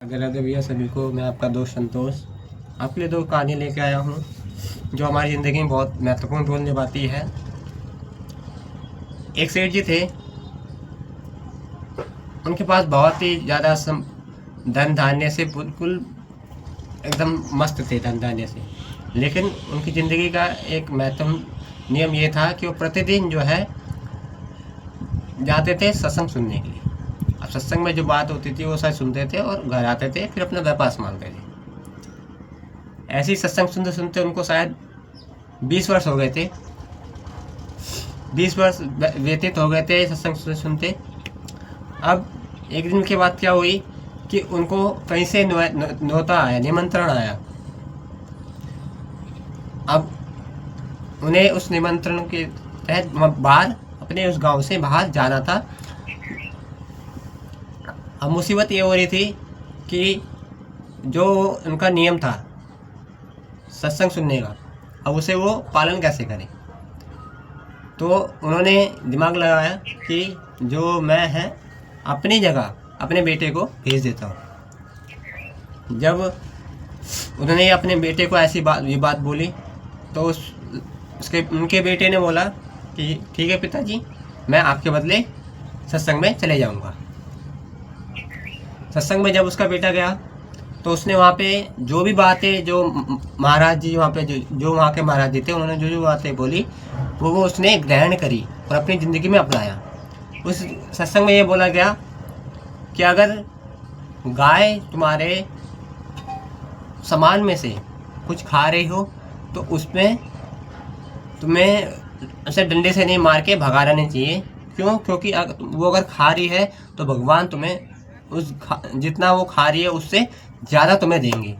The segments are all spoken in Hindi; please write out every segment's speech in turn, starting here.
राधे राधे भैया सभी को। मैं आपका दोस्त संतोष आपके लिए दो कहानी लेके आया हूँ जो हमारी ज़िंदगी में बहुत महत्वपूर्ण रोल निभाती है। एक सेठ जी थे, उनके पास बहुत ही ज़्यादा धन धान्य से बिल्कुल एकदम मस्त थे धन धान्य से, लेकिन उनकी ज़िंदगी का एक महत्वपूर्ण नियम ये था कि वो प्रतिदिन जो है जाते थे सत्संग सुनने के लिए। अब सत्संग में जो बात होती थी वो सारे सुनते थे और घर आते थे, फिर अपना व्यापार संभालते थे। ऐसे ही सत्संग सुनते सुनते उनको शायद 20 वर्ष हो गए थे। 20 वर्ष व्यतीत हो गए थे सत्संग सुनते सुनते। अब एक दिन के बाद क्या हुई कि उनको कहीं से न्योता आया, निमंत्रण आया। अब उन्हें उस निमंत्रण के तहत बाहर अपने उस गांव से बाहर जाना था। अब मुसीबत ये हो रही थी कि जो उनका नियम था सत्संग सुनने का, अब उसे वो पालन कैसे करें। तो उन्होंने दिमाग लगाया कि जो मैं है अपनी जगह अपने बेटे को भेज देता हूँ। जब उन्होंने अपने बेटे को ये बात बोली तो उनके बेटे ने बोला कि ठीक है पिताजी, मैं आपके बदले सत्संग में चले जाऊँगा। सत्संग में जब उसका बेटा गया तो उसने वहाँ पे जो भी बातें, जो महाराज जी वहाँ पे जो वहाँ के महाराज जी थे, उन्होंने जो जो बातें बोली वो उसने ग्रहण करी और अपनी ज़िंदगी में अपनाया। उस सत्संग में ये बोला गया कि अगर गाय तुम्हारे सामान में से कुछ खा रही हो तो उसमें तुम्हें उसे डंडे से नहीं मार के भगाना नहीं चाहिए। क्यों? क्योंकि वो अगर खा रही है तो भगवान तुम्हें जितना वो खा रही है उससे ज़्यादा तुम्हें देंगे।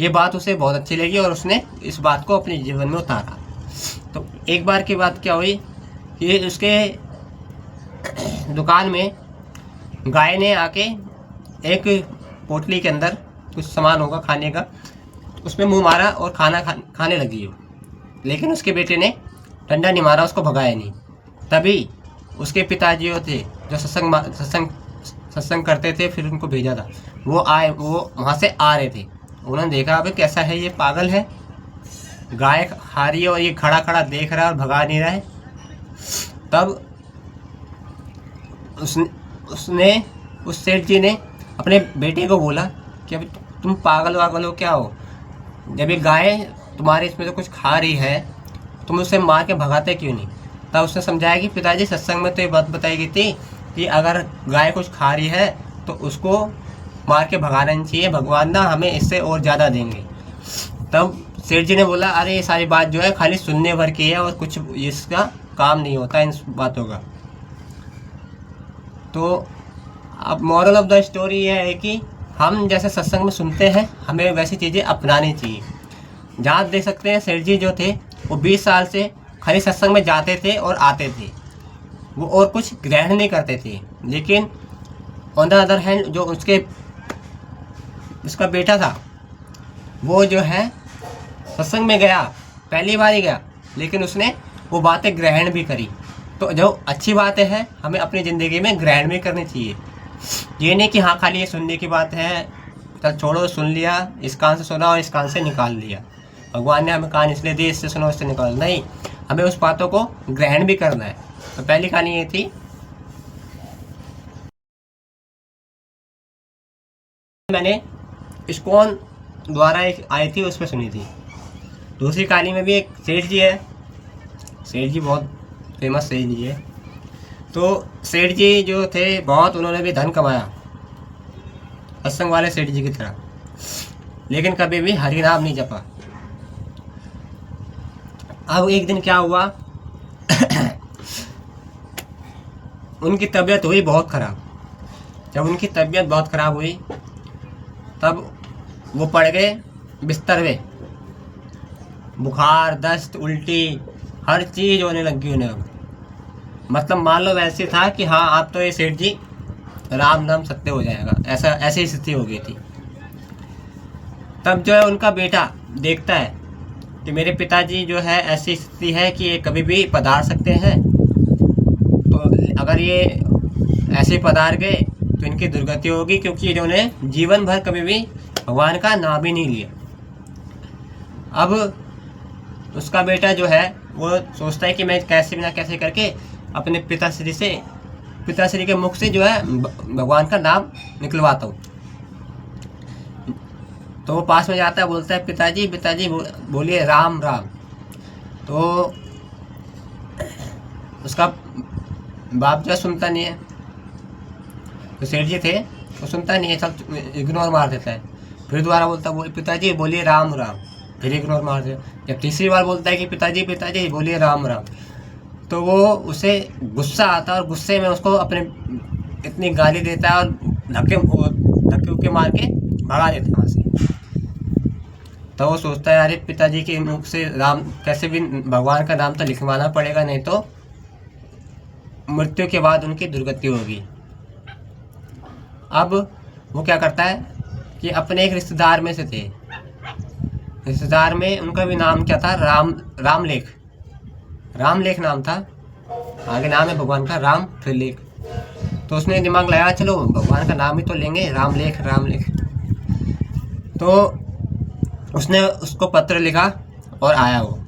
ये बात उसे बहुत अच्छी लगी और उसने इस बात को अपने जीवन में उतारा। तो एक बार की बात क्या हुई कि उसके दुकान में गाय ने आके एक पोटली के अंदर कुछ सामान होगा खाने का, उसमें मुंह मारा और खाने लगी हो, लेकिन उसके बेटे ने डंडा नहीं मारा, उसको भगाया नहीं। तभी उसके पिताजी जो थे, जो सत्संग करते थे, फिर उनको भेजा था, वो वहाँ से आ रहे थे। उन्होंने देखा अबे कैसा है ये, पागल है, गाय खा रही है और ये खड़ा खड़ा देख रहा है और भगा नहीं रहा है। तब उसने उस सेठ जी ने अपने बेटे को बोला कि अभी तुम पागल वागल हो क्या हो, जब ये गाय तुम्हारे इसमें से कुछ खा रही है तुम उसे मार के भगाते क्यों नहीं। तब उसने समझाया कि पिताजी सत्संग में तो ये बात बताई गई थी कि अगर गाय कुछ खा रही है तो उसको मार के भगाना नहीं चाहिए, भगवान ना हमें इससे और ज़्यादा देंगे। तब सेठ जी ने बोला अरे ये सारी बात जो है खाली सुनने भर की है और कुछ इसका काम नहीं होता इन बातों का। तो अब मॉरल ऑफ द स्टोरी ये है कि हम जैसे सत्संग में सुनते हैं हमें वैसी चीज़ें अपनानी चाहिए। जहाँ देख सकते हैं सेठ जी जो थे वो 20 साल से खाली सत्संग में जाते थे और आते थे, वो और कुछ ग्रहण नहीं करते थे। लेकिन ऑन द अदर हैंड जो उसका बेटा था वो जो है सत्संग में गया, पहली बार ही गया, लेकिन उसने वो बातें ग्रहण भी करी। तो जो अच्छी बातें हैं हमें अपनी ज़िंदगी में ग्रहण भी करनी चाहिए। ये नहीं कि हाँ खाली ये सुनने की बात है, चल छोड़ो, सुन लिया, इस कान से सुना और इस कान से निकाल लिया, भगवान ने हमें कान इसलिए दिए इससे सुनो इससे निकाल, नहीं, हमें उस बातों को ग्रहण भी करना है। तो पहली कहानी ये थी, मैंने इस्कॉन द्वारा एक आई थी उस पर सुनी थी। दूसरी कहानी में भी एक सेठ जी है, सेठ जी बहुत फेमस सेठ जी है। तो सेठ जी जो थे बहुत, उन्होंने भी धन कमाया सत्संग वाले सेठ जी की तरह, लेकिन कभी भी हरि नाम नहीं जपा। अब एक दिन क्या हुआ उनकी तबीयत हुई बहुत ख़राब। जब उनकी तबीयत बहुत ख़राब हुई तब वो पड़ गए बिस्तर में, बुखार, दस्त, उल्टी, हर चीज़ होने लगी उन्हें। अब मतलब मान लो वैसे था कि हाँ आप तो ये सेठ जी राम नाम सत्य हो जाएगा, ऐसी स्थिति हो गई थी। तब जो है उनका बेटा देखता है कि मेरे पिताजी जो है ऐसी स्थिति है कि ये कभी भी पधार सकते हैं, तो अगर ये ऐसे पधार गए तो इनकी दुर्गति होगी, क्योंकि इन्होंने जीवन भर कभी भी भगवान का नाम ही नहीं लिया। अब उसका बेटा जो है वो सोचता है कि मैं कैसे भी ना कैसे करके अपने पिताश्री के मुख से जो है भगवान का नाम निकलवाता हूँ। तो वो पास में जाता है, बोलता है पिताजी पिताजी बोलिए राम राम। तो उसका बाप जो सुनता नहीं है, तो सेठ जी थे वो सुनता नहीं है, सब इग्नोर मार देता है। फिर दोबारा बोलता है पिताजी बोलिए राम राम, फिर इग्नोर मार देता है। जब तीसरी बार बोलता है कि पिताजी पिताजी बोलिए राम राम, तो वो उसे गुस्सा आता है और गुस्से में उसको अपने इतनी गाली देता है और धक्के मार के भगा देता है वहाँ से। तो वो सोचता है अरे पिताजी के मुख से राम कैसे भी भगवान का नाम तो लिखवाना पड़ेगा, नहीं तो मृत्यु के बाद उनकी दुर्गति होगी। अब वो क्या करता है कि अपने एक रिश्तेदार में से थे, रिश्तेदार में उनका भी नाम क्या था, रामलेख नाम था। आगे नाम है भगवान का राम फिर लेख। तो उसने दिमाग लगाया चलो भगवान का नाम ही तो लेंगे, रामलेख। तो उसने उसको पत्र लिखा और आया, वो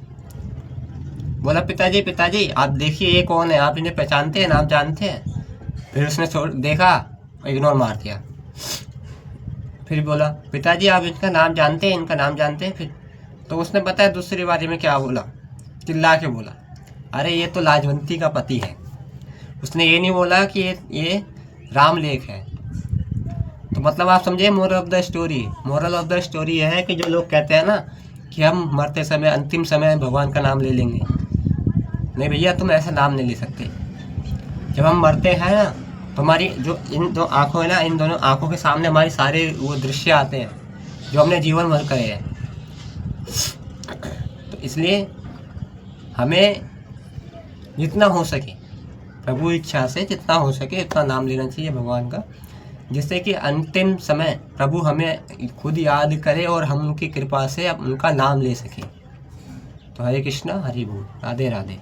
बोला पिताजी पिताजी आप देखिए ये कौन है, आप इन्हें पहचानते हैं, नाम जानते हैं? फिर उसने देखा, इग्नोर मार दिया। फिर बोला पिताजी आप इनका नाम जानते हैं, इनका नाम जानते हैं? फिर तो उसने बताया दूसरी बारी में क्या बोला, चिल्ला के बोला अरे ये तो लाजवंती का पति है। उसने ये नहीं बोला कि ये रामलेख है। तो मतलब आप समझे मोरल ऑफ द स्टोरी यह है कि जो लोग कहते हैं ना कि हम मरते समय अंतिम समय भगवान का नाम ले लेंगे, नहीं भैया तुम ऐसा नाम नहीं ले सकते। जब हम मरते हैं ना तो हमारी जो इन दो आँखों है ना, इन दोनों आँखों के सामने हमारी सारे वो दृश्य आते हैं जो हमने जीवन भर करे हैं। तो इसलिए हमें जितना हो सके प्रभु इच्छा से जितना हो सके उतना नाम लेना चाहिए भगवान का, जिससे कि अंतिम समय प्रभु हमें खुद याद करे और हम उनकी कृपा से उनका नाम ले सकें। तो हरे कृष्णा हरि बोल, राधे राधे।